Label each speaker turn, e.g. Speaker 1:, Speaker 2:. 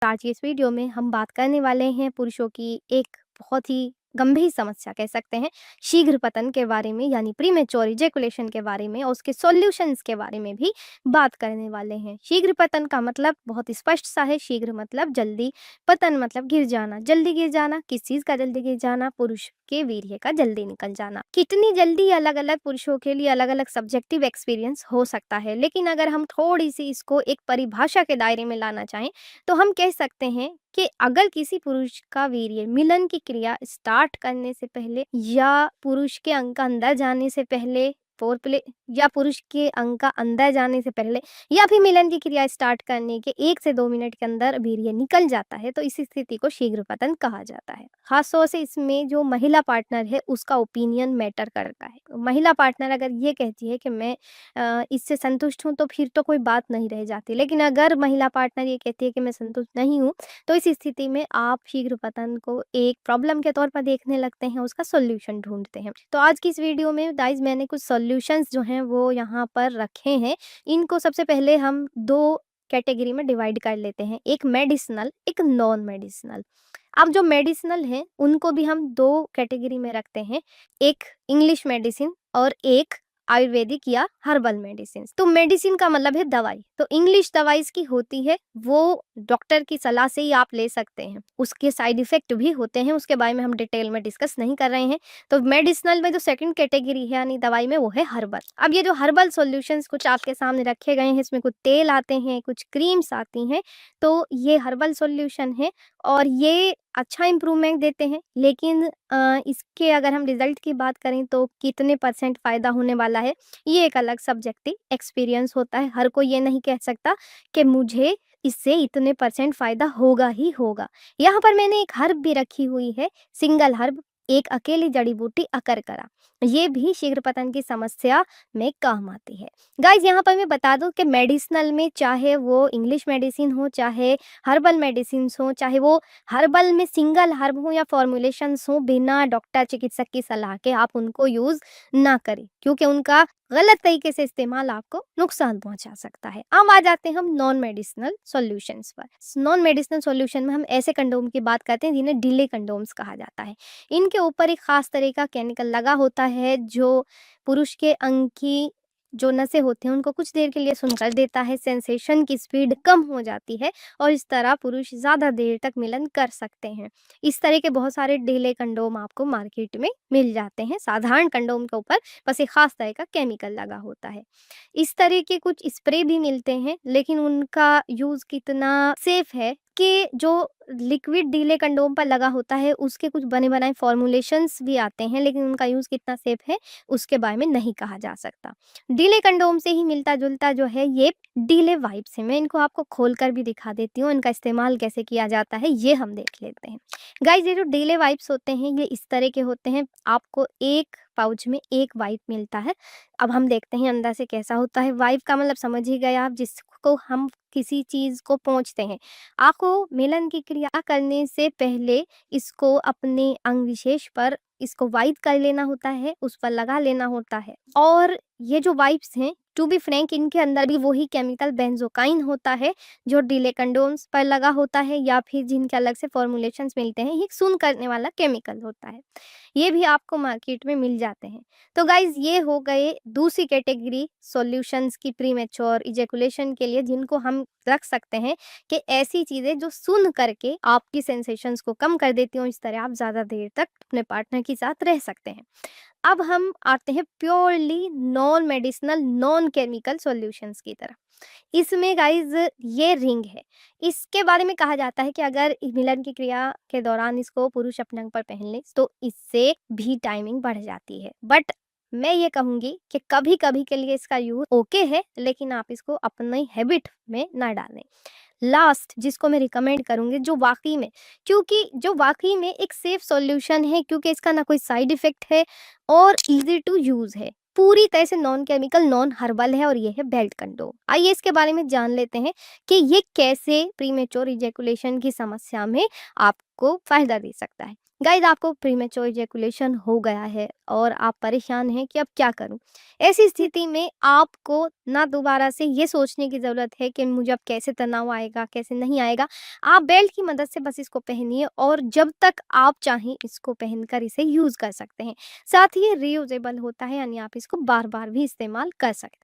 Speaker 1: आज की इस वीडियो में हम बात करने वाले हैं पुरुषों की एक बहुत ही गंभीर समस्या कह सकते हैं, शीघ्र पतन के बारे में, यानी प्रीमेच्योर इजैकुलेशन के बारे में और उसके सॉल्यूशंस के बारे में भी बात करने वाले हैं। शीघ्र पतन का मतलब बहुत स्पष्ट सा है। शीघ्र मतलब जल्दी, पतन मतलब गिर जाना। जल्दी गिर जाना, किस चीज का जल्दी गिर जाना? पुरुष के वीर्य का जल्दी निकल जाना। कितनी जल्दी, अलग अलग पुरुषों के लिए अलग अलग सब्जेक्टिव एक्सपीरियंस हो सकता है, लेकिन अगर हम थोड़ी सी इसको एक परिभाषा के दायरे में लाना चाहें तो हम कह सकते हैं कि अगर किसी पुरुष का वीर्य मिलन की क्रिया स्टार्ट करने से पहले, या पुरुष के अंग का अंदर जाने से पहले, फोरप्ले, या पुरुष के अंग का अंदर जाने से पहले, या फिर मिलन की क्रिया स्टार्ट करने के 1 से 2 मिनट के अंदर वीर्य निकल जाता है, तो इस स्थिति को शीघ्र पतन कहा जाता है। खास तौर से इसमें जो महिला पार्टनर है उसका ओपिनियन मैटर करता है। महिला पार्टनर अगर ये कहती है कि मैं इससे संतुष्ट हूँ, तो फिर तो कोई बात नहीं रह जाती। लेकिन अगर महिला पार्टनर ये कहती है कि मैं संतुष्ट नहीं हूँ, तो इस स्थिति में आप शीघ्र पतन को एक प्रॉब्लम के तौर पर देखने लगते हैं, उसका सॉल्यूशन ढूंढते हैं। तो आज की इस वीडियो में गाइस मैंने कुछ सॉल्यूशंस जो हैं वो यहाँ पर रखे हैं। इनको सबसे पहले हम 2 कैटेगरी में डिवाइड कर लेते हैं, एक मेडिसिनल, एक नॉन मेडिसिनल। अब जो मेडिसिनल हैं उनको भी हम 2 कैटेगरी में रखते हैं, एक इंग्लिश मेडिसिन और एक आयुर्वेदिक या हर्बल मेडिसिन। तो मेडिसिन का मतलब है दवाई। तो इंग्लिश दवाई की होती है, वो डॉक्टर की सलाह से ही आप ले सकते हैं। उसके साइड इफेक्ट भी होते हैं, उसके बारे में हम डिटेल में डिस्कस नहीं कर रहे हैं। तो मेडिसिनल में जो सेकंड कैटेगरी है यानी दवाई में, वो है हर्बल। अब ये जो हर्बल सॉल्यूशंस कुछ आपके सामने रखे गए हैं, इसमें कुछ तेल आते हैं, कुछ क्रीम्स आती हैं। तो ये हर्बल सॉल्यूशन है और ये अच्छा इम्प्रूवमेंट देते हैं। लेकिन इसके अगर हम रिजल्ट की बात करें तो कितने परसेंट फ़ायदा होने वाला है, ये एक अलग सब्जेक्टिव एक्सपीरियंस होता है। हर कोई ये नहीं कह सकता कि मुझे इससे इतने परसेंट फ़ायदा होगा ही होगा। यहाँ पर मैंने एक हर्ब भी रखी हुई है, सिंगल हर्ब, एक अकेली जड़ी बूटी अकरकरा। ये भी शीघ्र पतन की समस्या में काम आती है। गाइज यहाँ पर मैं बता दूं कि मेडिसिनल में, चाहे वो इंग्लिश मेडिसिन हो, चाहे हर्बल मेडिसिन हो, चाहे वो हर्बल में सिंगल हर्ब हो या फॉर्मुलेशंस हो, बिना डॉक्टर चिकित्सक की सलाह के आप उनको यूज़ ना करें, क्योंकि उनका गलत तरीके से इस्तेमाल आपको नुकसान पहुंचा सकता है। अब आ जाते हैं हम नॉन मेडिसिनल सॉल्यूशंस पर। नॉन मेडिसिनल सॉल्यूशन में हम ऐसे कंडोम की बात करते हैं जिन्हें डिले कंडोम्स कहा जाता है। इनके ऊपर एक खास तरह का केमिकल लगा होता है जो पुरुष के अंग की जो नसें होती हैं उनको कुछ देर के लिए सुन कर देता है, सेंसेशन की स्पीड कम हो जाती है और इस तरह पुरुष ज़्यादा देर तक मिलन कर सकते हैं। इस तरह के बहुत सारे डिले कंडोम आपको मार्केट में मिल जाते हैं। साधारण कंडोम के ऊपर बस एक खास तरह का केमिकल लगा होता है। इस तरह के कुछ स्प्रे भी मिलते हैं, लेकिन उनका यूज़ कितना सेफ है कि जो लिक्विड डिले कंडोम पर लगा होता है उसके कुछ बने बनाए फॉर्मुलेशंस भी आते हैं, लेकिन उनका यूज़ कितना सेफ है उसके बारे में नहीं कहा जा सकता। डिले कंडोम से ही मिलता जुलता जो है ये डिले वाइप्स है। मैं इनको आपको खोल कर भी दिखा देती हूँ, इनका इस्तेमाल कैसे किया जाता है ये हम देख लेते हैं। गाइज ये जो डिले वाइप्स होते हैं ये इस तरह के होते हैं, आपको एक पाउच में एक वाइप मिलता है। अब हम देखते हैं अंदर से कैसा होता है। वाइप का मतलब समझ ही गए आप, जिसको हम किसी चीज़ को पोंछते हैं। आपको मिलन की क्रिया करने से पहले इसको अपने अंग विशेष पर इसको वाइप कर लेना होता है, उस पर लगा लेना होता है। और ये जो वाइप्स हैं, टू बी फ्रैंक, इनके अंदर भी वही केमिकल बेंजोकाइन होता है जो डिले कंडोम्स पर लगा होता है, या फिर जिनके अलग से फॉर्मुलेशंस मिलते हैं, ये सुन करने वाला केमिकल होता है। ये भी आपको मार्केट में मिल जाते हैं। तो गाइज ये हो गए दूसरी कैटेगरी सॉल्यूशंस की प्रीमेच्योर इजैकुलेशन के लिए, जिनको हम रख सकते हैं कि ऐसी चीज़ें जो सुन करके आपकी सेंसेशंस को कम कर देती हो, इस तरह आप ज़्यादा देर तक अपने पार्टनर के साथ रह सकते हैं। अब हम आते हैं purely non medicinal, non chemical solutions की तरफ। इसमें गाइज ये रिंग है, इसके बारे में कहा जाता है कि अगर मिलन की क्रिया के दौरान इसको पुरुष अपने अंग पर पहन ले तो इससे भी टाइमिंग बढ़ जाती है। बट मैं ये कहूँगी कि कभी कभी के लिए इसका यूज ओके है, लेकिन आप इसको अपनी हैबिट में ना डालें। लास्ट जिसको मैं रिकमेंड करूँगी, जो वाकई में, क्योंकि जो वाकई में एक सेफ सॉल्यूशन है, क्योंकि इसका ना कोई साइड इफेक्ट है और इजी टू यूज है, पूरी तरह से नॉन केमिकल, नॉन हर्बल है, और ये है बेल्ट कंडोम। आइए इसके बारे में जान लेते हैं कि ये कैसे प्रीमेच्योर इजैकुलेशन की समस्या में आपको आपको फ़ायदा दे सकता है। गाइस आपको प्रीमेच्योर इजैकुलेशन हो गया है और आप परेशान हैं कि अब क्या करूँ? ऐसी स्थिति में आपको ना दोबारा से ये सोचने की ज़रूरत है कि मुझे अब कैसे तनाव आएगा, कैसे नहीं आएगा। आप बेल्ट की मदद से बस इसको पहनिए और जब तक आप चाहें इसको पहनकर इसे यूज़ कर सकते हैं। साथ ही ये रीयूजेबल होता है यानी आप इसको बार-बार भी इस्तेमाल कर सकते हैं।